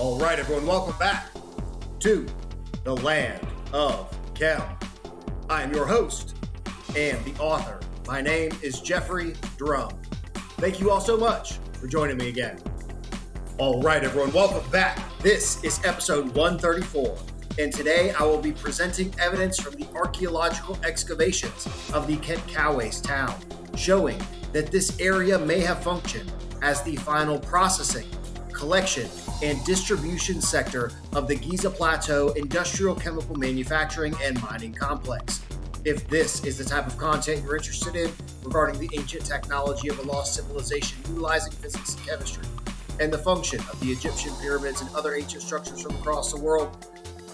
All right, everyone, welcome back to the Land of Khem. I am your host and the author. My name is Jeffrey Drum. Thank you all so much for joining me again. All right, everyone, welcome back. This is episode 134, and today I will be presenting evidence from the archaeological excavations of the Khentkawes town, showing that this area may have functioned as the final processing, collection, and distribution sector of the Giza Plateau industrial chemical manufacturing and mining complex. If this is the type of content you're interested in regarding the ancient technology of a lost civilization utilizing physics and chemistry, and the function of the Egyptian pyramids and other ancient structures from across the world,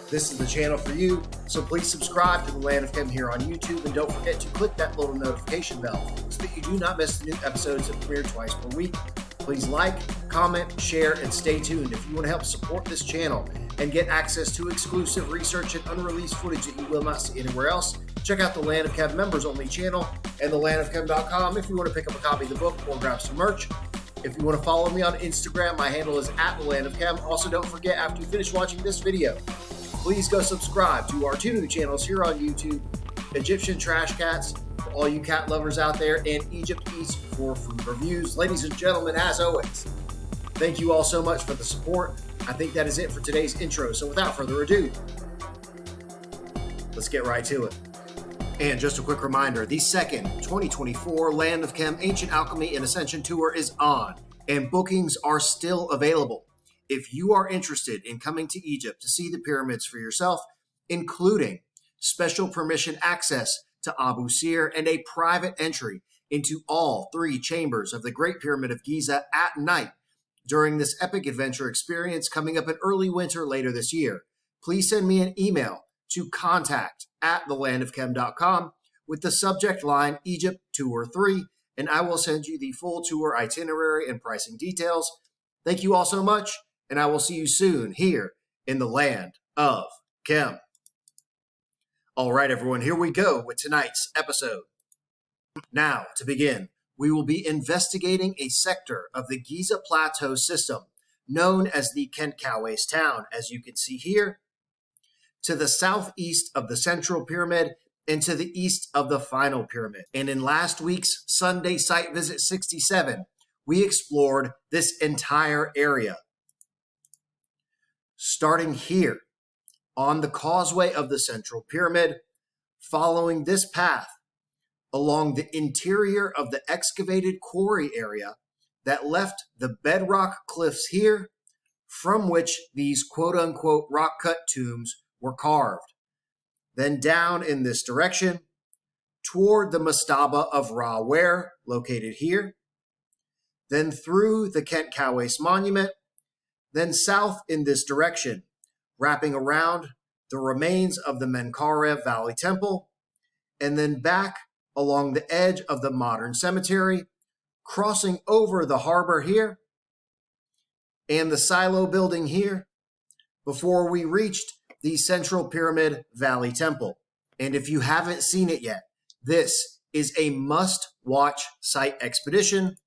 this is the channel for you. So please subscribe to the Land of Khem here on YouTube, and don't forget to click that little notification bell so that you do not miss the new episodes that premiere twice per week. Please like, comment, share, and stay tuned. If you want to help support this channel and get access to exclusive research and unreleased footage that you will not see anywhere else, check out the Land of Khem members only channel and thelandofkhem.com if you want to pick up a copy of the book or grab some merch. If you want to follow me on Instagram, my handle is @thelandofkhem. Also, don't forget, after you finish watching this video, please go subscribe to our two new channels here on YouTube, Egyptian Trash Cats, for all you cat lovers out there, and Egypt Eats for food reviews. Ladies and gentlemen, as always, thank you all so much for the support. I think that is it for today's intro. So without further ado, let's get right to it. And just a quick reminder, the second 2024 Land of Khem Ancient Alchemy and Ascension Tour is on, and bookings are still available. If you are interested in coming to Egypt to see the pyramids for yourself, including special permission access to Abu Sir and a private entry into all three chambers of the Great Pyramid of Giza at night during this epic adventure experience coming up in early winter later this year, please send me an email to contact@thelandofkhem.com with the subject line Egypt Tour 3, and I will send you the full tour itinerary and pricing details. Thank you all so much, and I will see you soon here in the Land of Khem. All right, everyone, here we go with tonight's episode. Now, to begin, we will be investigating a sector of the Giza Plateau system known as the Khentkawes town, as you can see here, to the southeast of the Central Pyramid and to the east of the Final Pyramid. And in last week's Sunday Site Visit 67, we explored this entire area. Starting here on the causeway of the Central Pyramid, following this path along the interior of the excavated quarry area that left the bedrock cliffs here, from which these quote-unquote rock-cut tombs were carved. Then down in this direction, toward the mastaba of Ra-Wer, located here, then through the Khentkawes monument, then south in this direction, wrapping around the remains of the Menkaure Valley Temple, and then back along the edge of the modern cemetery, crossing over the harbor here, and the silo building here, before we reached the Central Pyramid Valley Temple. And if you haven't seen it yet, this is a must-watch site expedition,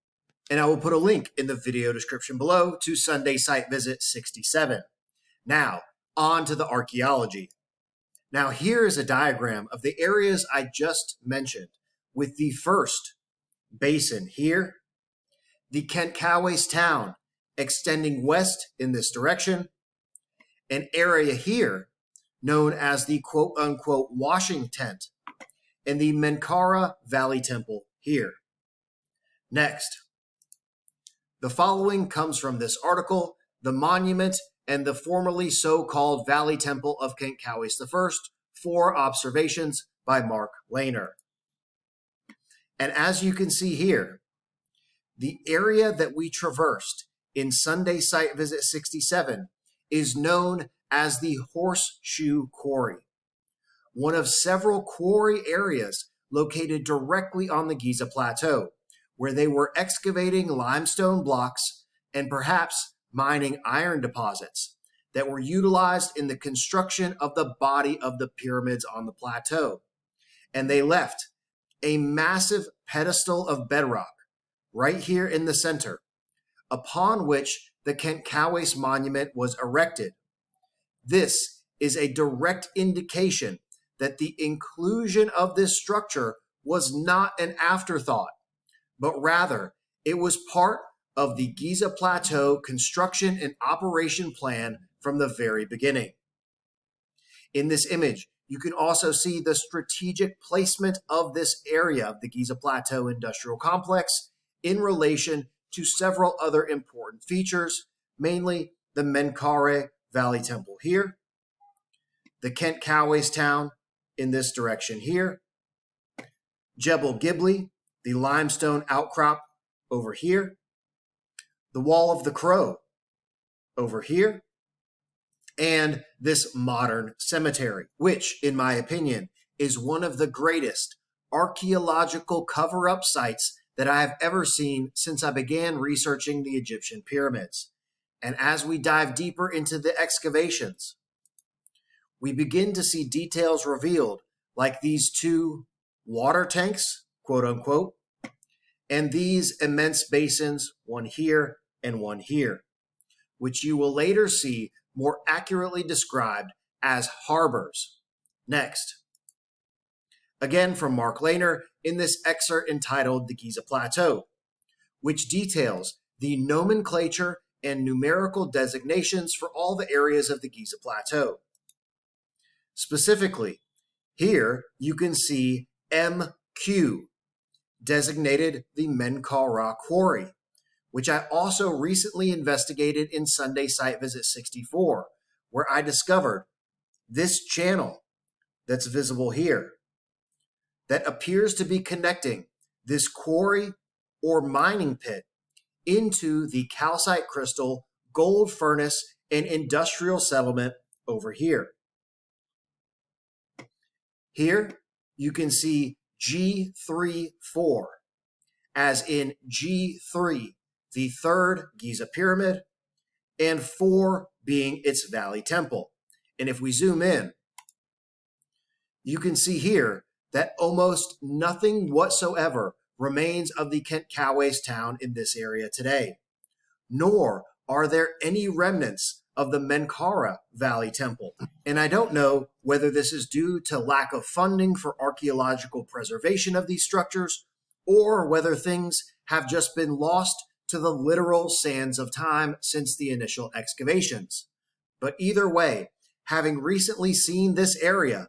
and I will put a link in the video description below to Sunday Site Visit 67. Now, on to the archaeology. Now, here is a diagram of the areas I just mentioned, with the first basin here, the Khentkawes town extending west in this direction, an area here known as the quote-unquote washing tent, and the Menkaure Valley Temple here. Next, the following comes from this article, The Monument and the Formerly So-Called Valley Temple of Khentkawes I, 4 Observations by Mark Lehner. And as you can see here, the area that we traversed in Sunday Site Visit 67 is known as the Horseshoe Quarry, one of several quarry areas located directly on the Giza Plateau, where they were excavating limestone blocks and perhaps mining iron deposits that were utilized in the construction of the body of the pyramids on the plateau. And they left a massive pedestal of bedrock right here in the center, upon which the Khentkawes monument was erected. This is a direct indication that the inclusion of this structure was not an afterthought, but rather it was part of the Giza Plateau construction and operation plan from the very beginning. In this image, you can also see the strategic placement of this area of the Giza Plateau industrial complex in relation to several other important features, mainly the Menkaure Valley Temple here, the Khentkawes town in this direction here, Jebel Gibli, the limestone outcrop over here, the Wall of the Crow over here, and this modern cemetery, which, in my opinion, is one of the greatest archaeological cover-up sites that I have ever seen since I began researching the Egyptian pyramids. And as we dive deeper into the excavations, we begin to see details revealed like these two water tanks, quote unquote, and these immense basins, one here and one here, which you will later see more accurately described as harbors. Next. Again from Mark Lehner in this excerpt entitled The Giza Plateau, which details the nomenclature and numerical designations for all the areas of the Giza Plateau. Specifically, here you can see MQ, designated the Menkaure Quarry, which I also recently investigated in Sunday Site Visit 64, where I discovered this channel that's visible here that appears to be connecting this quarry or mining pit into the calcite crystal, gold furnace, and industrial settlement over here. Here you can see G3-4, as in G3, the third Giza pyramid, and 4 being its valley temple. And if we zoom in, you can see here that almost nothing whatsoever remains of the Khentkawes town in this area today, nor are there any remnants of the Menkaure Valley Temple. And I don't know whether this is due to lack of funding for archaeological preservation of these structures, or whether things have just been lost to the literal sands of time since the initial excavations. But either way, having recently seen this area,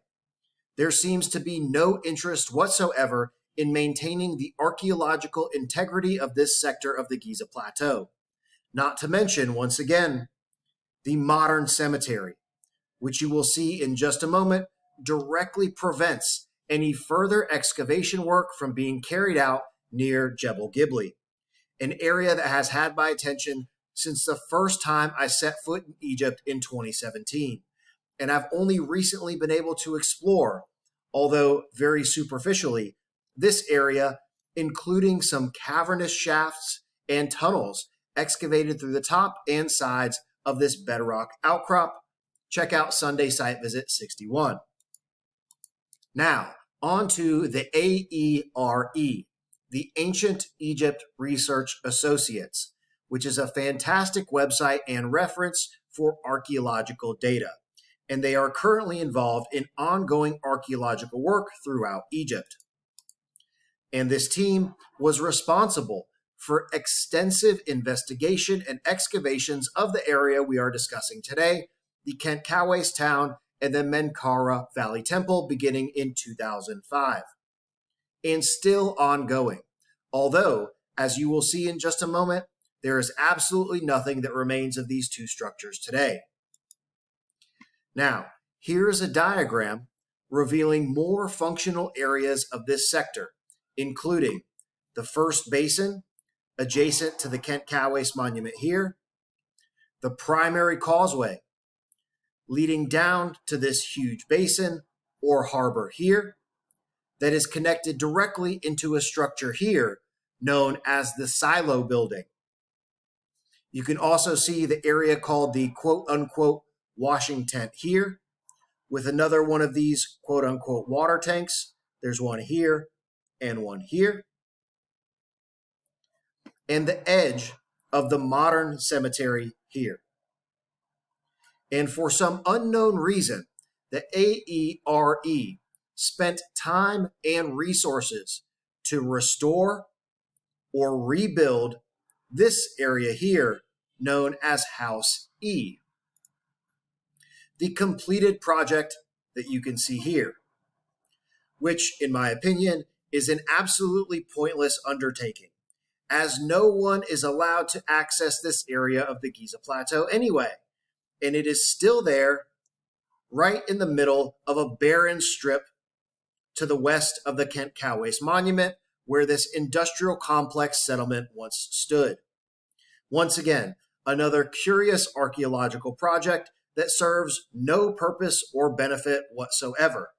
there seems to be no interest whatsoever in maintaining the archaeological integrity of this sector of the Giza Plateau. Not to mention, once again, the modern cemetery, which you will see in just a moment, directly prevents any further excavation work from being carried out near Jebel Gibli, an area that has had my attention since the first time I set foot in Egypt in 2017. And I've only recently been able to explore, although very superficially, this area, including some cavernous shafts and tunnels excavated through the top and sides of this bedrock outcrop. Check out Sunday Site Visit 61. Now, on to the AERE, the Ancient Egypt Research Associates, which is a fantastic website and reference for archaeological data. And they are currently involved in ongoing archaeological work throughout Egypt. And this team was responsible for extensive investigation and excavations of the area we are discussing today, the Khentkawes town and the Menkaure Valley Temple, beginning in 2005. And still ongoing, although, as you will see in just a moment, there is absolutely nothing that remains of these two structures today. Now, here is a diagram revealing more functional areas of this sector, including the first basin adjacent to the Khentkawes monument here, the primary causeway leading down to this huge basin or harbor here that is connected directly into a structure here known as the silo building. You can also see the area called the quote-unquote washing tent here, with another one of these quote-unquote water tanks. There's one here and one here. And the edge of the modern cemetery here. And for some unknown reason, the AERE spent time and resources to restore or rebuild this area here, known as House E, the completed project that you can see here, which, in my opinion, is an absolutely pointless undertaking, as no one is allowed to access this area of the Giza Plateau anyway, and it is still there, right in the middle of a barren strip to the west of the Khentkawes monument, where this industrial complex settlement once stood. Once again, another curious archaeological project that serves no purpose or benefit whatsoever.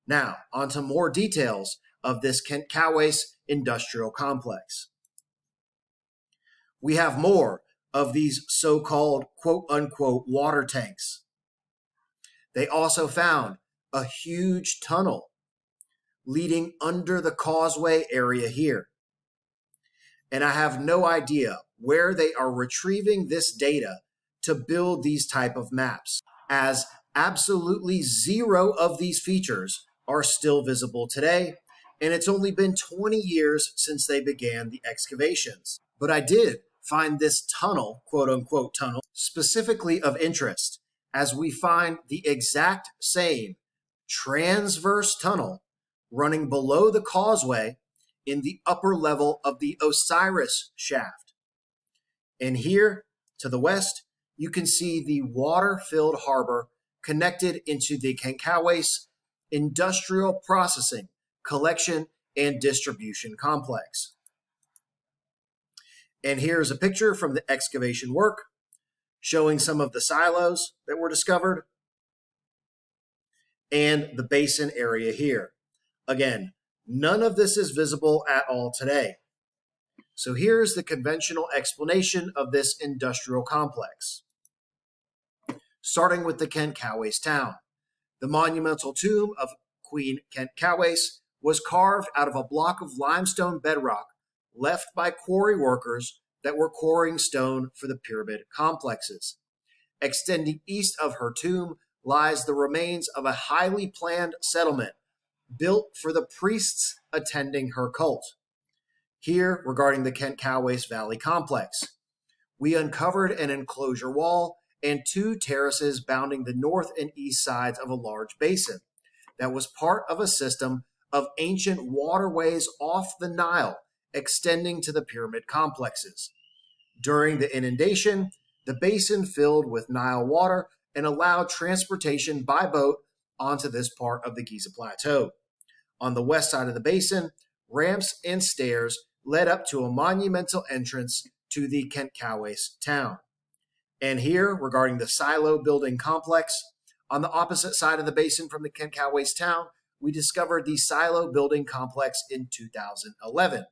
Now, on to more details of this Khentkawes industrial complex. We have more of these so-called quote-unquote water tanks. They also found a huge tunnel leading under the causeway area here. And I have no idea where they are retrieving this data to build these type of maps, as absolutely zero of these features are still visible today, and it's only been 20 years since they began the excavations. But I did find this tunnel, quote-unquote tunnel, specifically of interest, as we find the exact same transverse tunnel running below the causeway in the upper level of the Osiris shaft. And here, to the west, you can see the water-filled harbor connected into the Khentkawes industrial processing, collection, and distribution complex. And here's a picture from the excavation work showing some of the silos that were discovered and the basin area here. Again, none of this is visible at all today. So here's the conventional explanation of this industrial complex. Starting with the Khentkawes town. The monumental tomb of Queen Khentkawes was carved out of a block of limestone bedrock left by quarry workers that were quarrying stone for the pyramid complexes. Extending east of her tomb lies the remains of a highly planned settlement built for the priests attending her cult. Here, regarding the Khentkawes Valley complex, we uncovered an enclosure wall and two terraces bounding the north and east sides of a large basin that was part of a system of ancient waterways off the Nile extending to the pyramid complexes. During the inundation, the basin filled with Nile water and allowed transportation by boat onto this part of the Giza Plateau. On the west side of the basin, ramps and stairs led up to a monumental entrance to the Khentkawes town. And here, regarding the silo building complex, on the opposite side of the basin from the Khentkawes town, we discovered the silo building complex in 2011.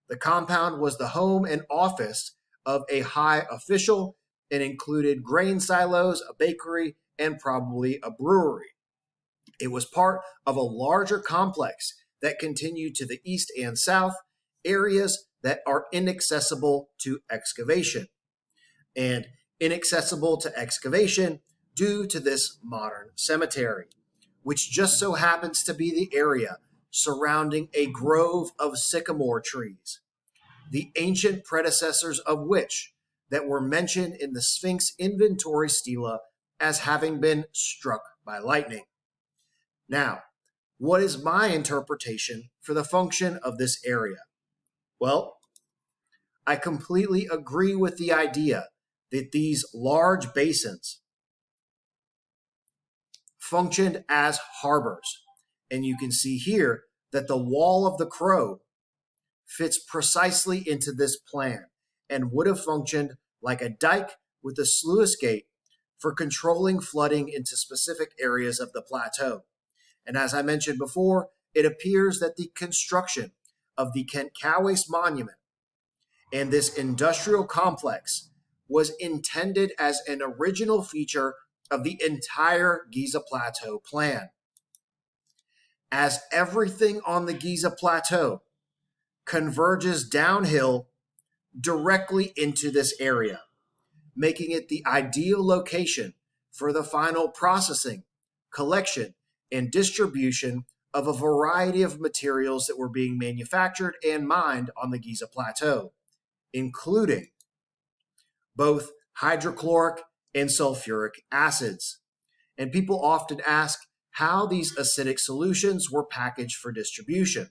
The compound was the home and office of a high official and included grain silos, a bakery, and probably a brewery. It was part of a larger complex that continued to the east and south, areas that are inaccessible to excavation, and inaccessible to excavation due to this modern cemetery, which just so happens to be the area surrounding a grove of sycamore trees, the ancient predecessors of which that were mentioned in the Sphinx inventory stela as having been struck by lightning. Now, what is my interpretation for the function of this area? Well, I completely agree with the idea that these large basins functioned as harbors. And you can see here that the wall of the Crow fits precisely into this plan and would have functioned like a dike with a sluice gate for controlling flooding into specific areas of the plateau. And as I mentioned before, it appears that the construction of the Khentkawes monument and this industrial complex was intended as an original feature of the entire Giza Plateau plan. As everything on the Giza Plateau converges downhill directly into this area, making it the ideal location for the final processing, collection, and distribution of a variety of materials that were being manufactured and mined on the Giza Plateau, including both hydrochloric and sulfuric acids. And people often ask how these acidic solutions were packaged for distribution.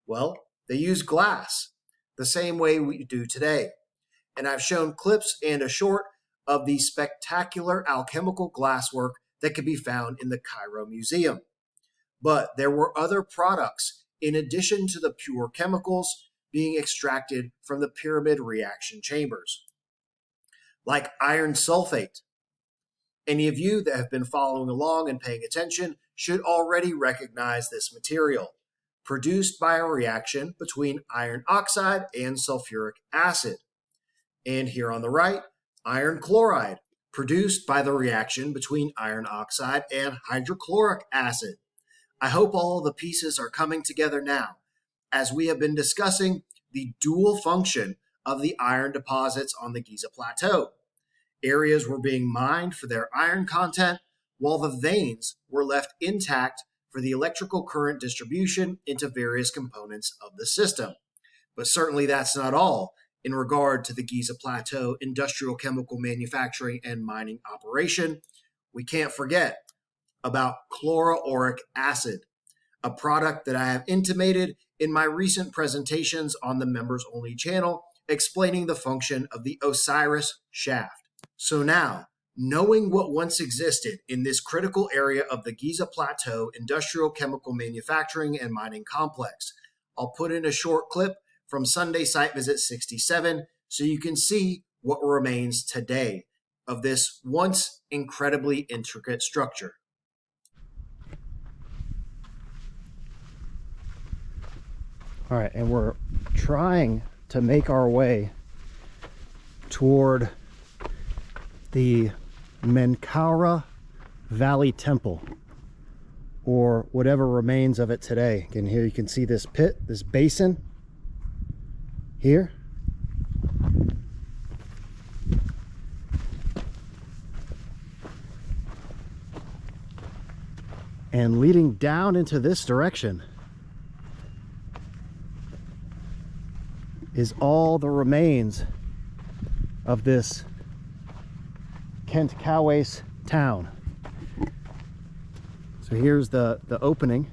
Well, they use glass, the same way we do today. And I've shown clips and a short of the spectacular alchemical glasswork that can be found in the Cairo Museum. But there were other products in addition to the pure chemicals being extracted from the pyramid reaction chambers, like iron sulphate. Any of you that have been following along and paying attention should already recognize this material, produced by a reaction between iron oxide and sulfuric acid. And here on the right, iron chloride, produced by the reaction between iron oxide and hydrochloric acid. I hope all the pieces are coming together now, as we have been discussing the dual function of the iron deposits on the Giza Plateau. Areas were being mined for their iron content, while the veins were left intact for the electrical current distribution into various components of the system. But certainly that's not all in regard to the Giza Plateau industrial chemical manufacturing and mining operation. We can't forget about chloroauric acid, a product that I have intimated in my recent presentations on the members-only channel, explaining the function of the Osiris shaft. So now, knowing what once existed in this critical area of the Giza Plateau industrial chemical manufacturing and mining complex, I'll put in a short clip from Sunday Site Visit 67 so you can see what remains today of this once incredibly intricate structure. All right, and we're trying to make our way toward the Menkaure Valley Temple, or whatever remains of it today. Again, here you can see this pit, this basin here. And leading down into this direction is all the remains of this Khentkawes town. So here's the opening.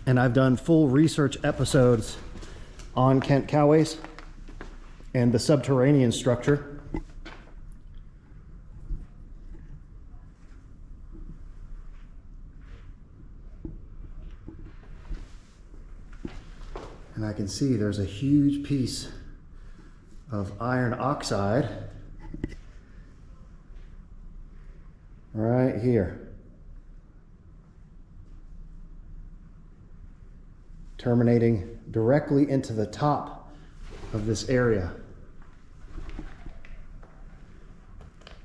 And I've done full research episodes on Khentkawes and the subterranean structure. And I can see there's a huge piece of iron oxide right here, terminating directly into the top of this area.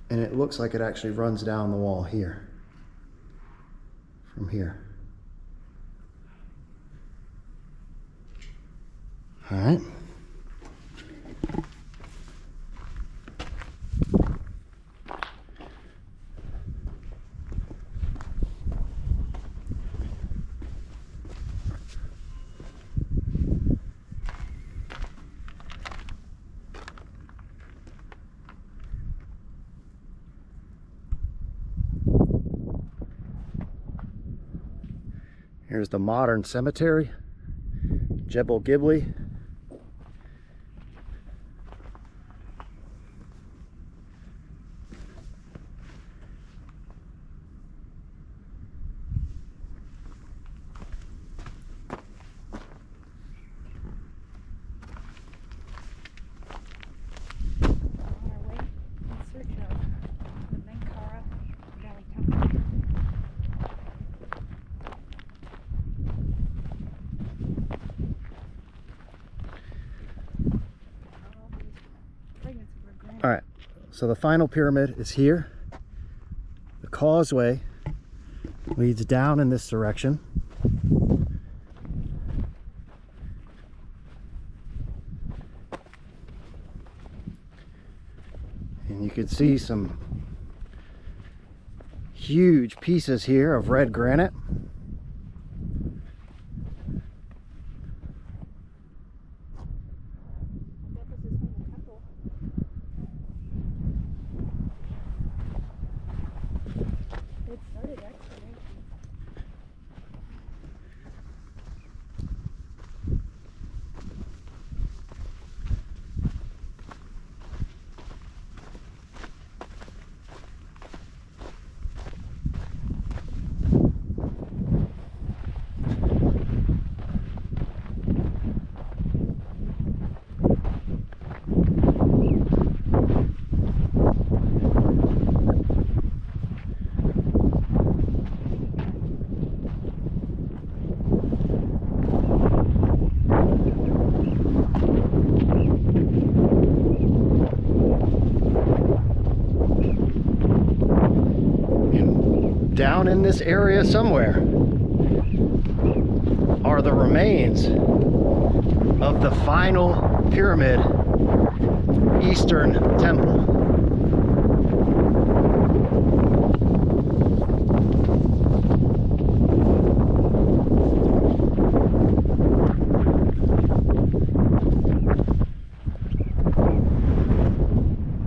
And it looks like it actually runs down the wall here, from here. All right. Here's the modern cemetery, Jebel Ghibli. So the final pyramid is here. The causeway leads down in this direction. And you can see some huge pieces here of red granite. Down in this area somewhere are the remains of the final pyramid Eastern temple.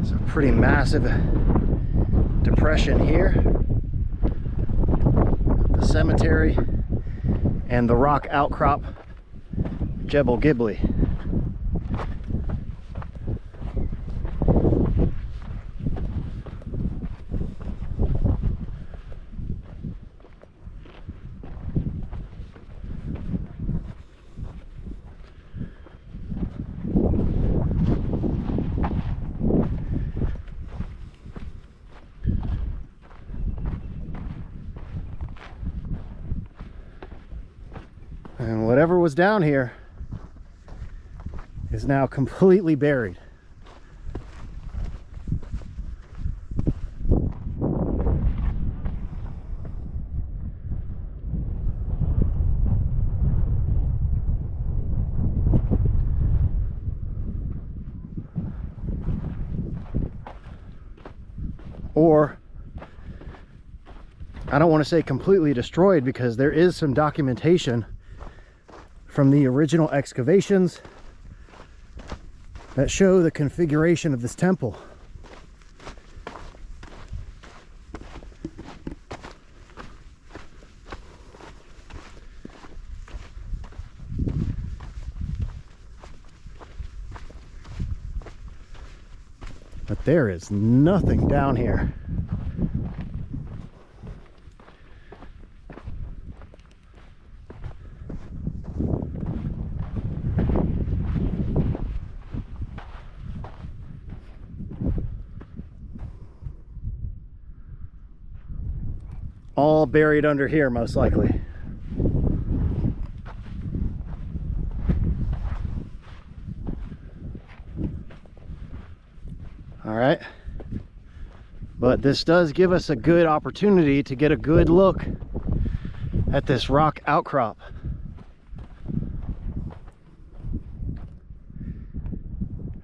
It's a pretty massive depression here. Cemetery and the rock outcrop Jebel Gibli. And whatever was down here is now completely buried. Or, I don't want to say completely destroyed, because there is some documentation from the original excavations that show the configuration of this temple. But there is nothing down here. All buried under here, most likely. All right, but this does give us a good opportunity to get a good look at this rock outcrop.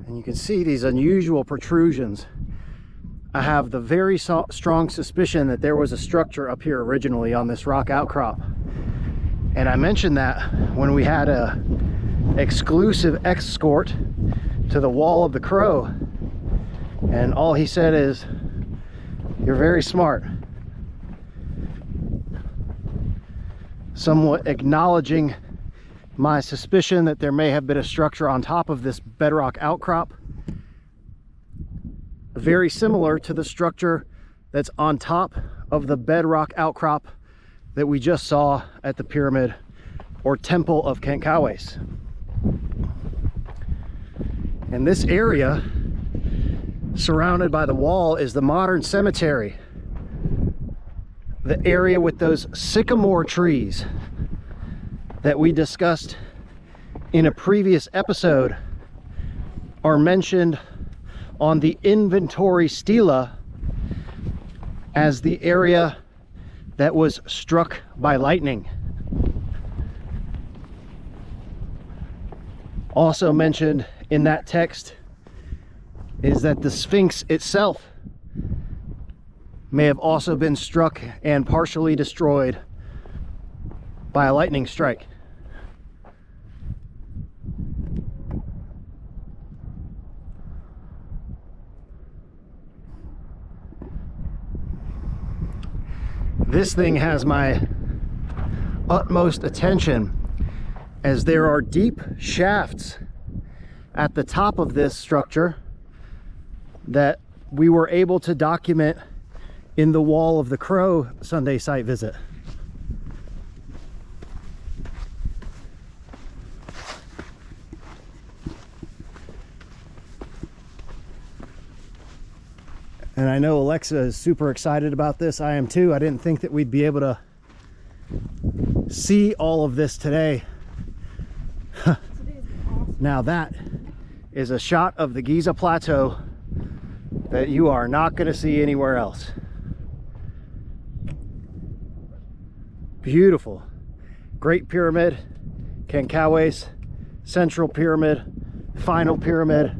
And you can see these unusual protrusions. I have the very strong suspicion that there was a structure up here originally on this rock outcrop. And I mentioned that when we had a exclusive escort to the Wall of the Crow. And all he said is, "You're very smart." Somewhat acknowledging my suspicion that there may have been a structure on top of this bedrock outcrop, very similar to the structure that's on top of the bedrock outcrop that we just saw at the pyramid or temple of Khentkawes. And this area surrounded by the wall is the modern cemetery, the area with those sycamore trees that we discussed in a previous episode are mentioned on the inventory stela as the area that was struck by lightning. Also mentioned in that text is that the Sphinx itself may have also been struck and partially destroyed by a lightning strike. This thing has my utmost attention, as there are deep shafts at the top of this structure that we were able to document in the wall of the Crow Sunday site visit. And I know Alexa is super excited about this. I am too. I didn't think that we'd be able to see all of this today. Now that is a shot of the Giza plateau that you are not going to see anywhere else. Beautiful. Great Pyramid, Khentkawes, Central Pyramid, Final Pyramid.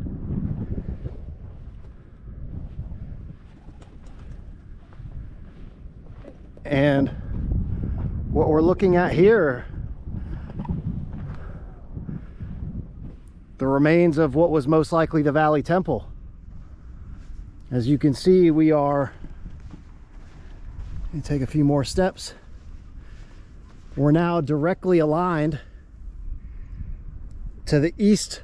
And what we're looking at here, the remains of what was most likely the Valley Temple. As you can see, we are, let me take a few more steps. We're now directly aligned to the east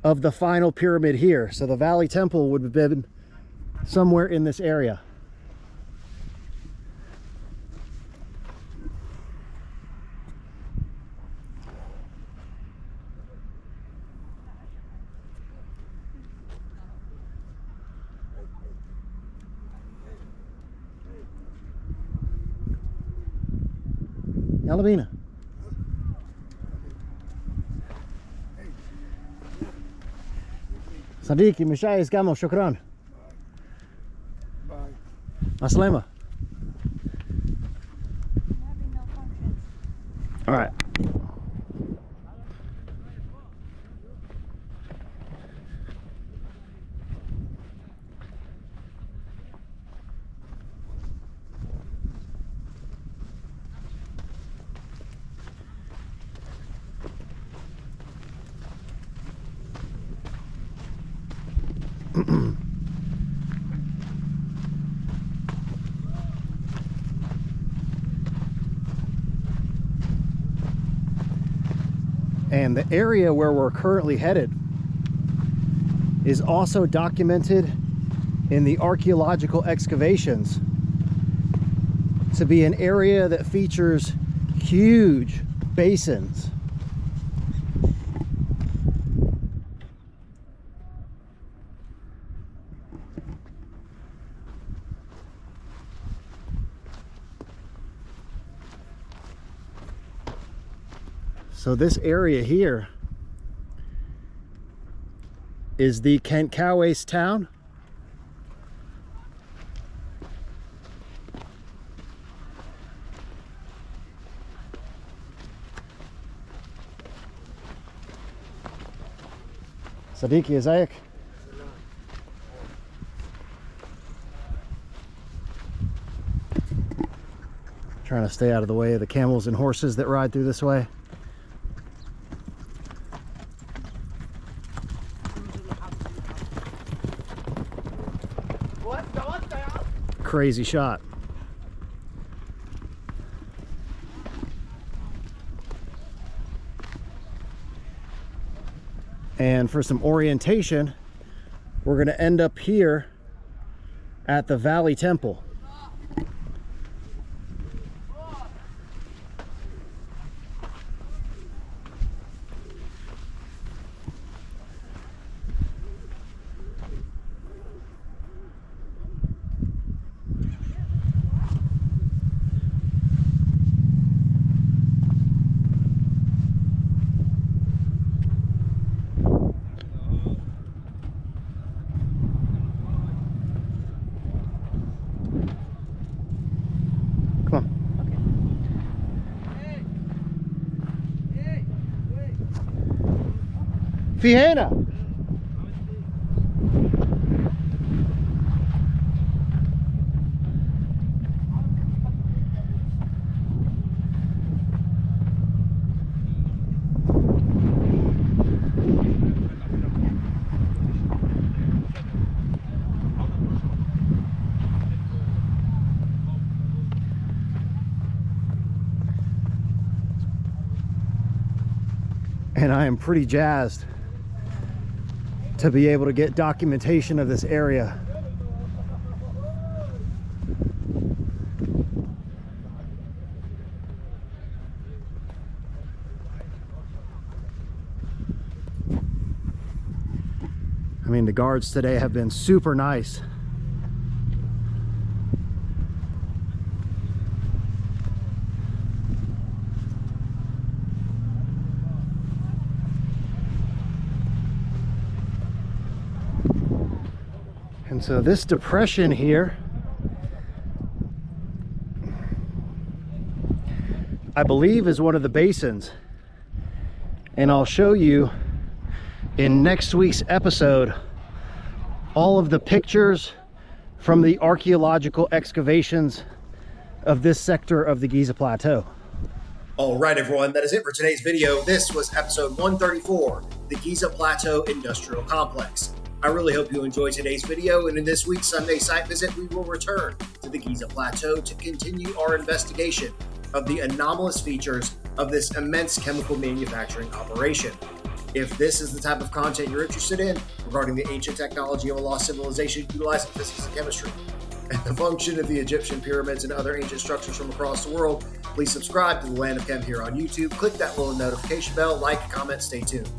of the final pyramid here. So the Valley Temple would have been somewhere in this area. يلا بينا. صديقي مش عايز كامل شكرا. السلامة. All right. And the area where we're currently headed is also documented in the archaeological excavations to be an area that features huge basins. So this area here is the Khentkawes town. Sadiki, ازيك? Trying to stay out of the way of the camels and horses that ride through this way. Crazy shot. And for some orientation, we're going to end up here at the Valley Temple. Vienna. And I am pretty jazzed to be able to get documentation of this area. I mean, the guards today have been super nice. And so this depression here, I believe, is one of the basins. And I'll show you in next week's episode all of the pictures from the archaeological excavations of this sector of the Giza Plateau. All right, everyone, that is it for today's video. This was episode 134, the Giza Plateau Industrial Complex. I really hope you enjoyed today's video, and in this week's Sunday site visit, we will return to the Giza Plateau to continue our investigation of the anomalous features of this immense chemical manufacturing operation. If this is the type of content you're interested in regarding the ancient technology of a lost civilization utilizing physics and chemistry, and the function of the Egyptian pyramids and other ancient structures from across the world, please subscribe to the Land of Chem here on YouTube. Click that little notification bell, like, comment, stay tuned.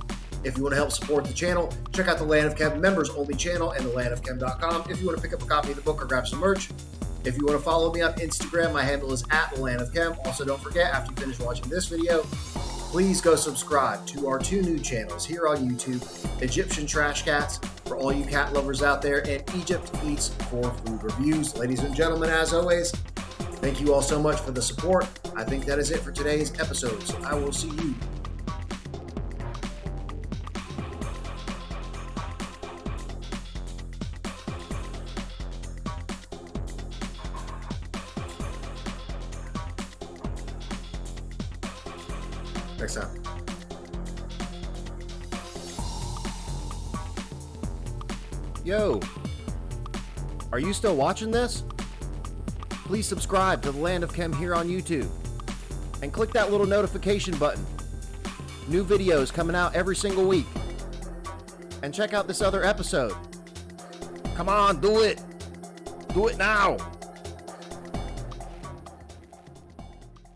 If you want to help support the channel, check out the Land of Chem members only channel and thelandofchem.com if you want to pick up a copy of the book or grab some merch. If you want to follow me on Instagram, my handle is @thelandofchem. Also, don't forget, after you finish watching this video, please go subscribe to our two new channels here on YouTube, Egyptian Trash Cats, for all you cat lovers out there, and Egypt Eats for food reviews. Ladies and gentlemen, as always, thank you all so much for the support. I think that is it for today's episode, so I will see you next time. Yo, are you still watching this? Please subscribe to the Land of Chem here on YouTube and click that little notification button. New videos coming out every single week. And check out this other episode. Come on, do it. Do it now.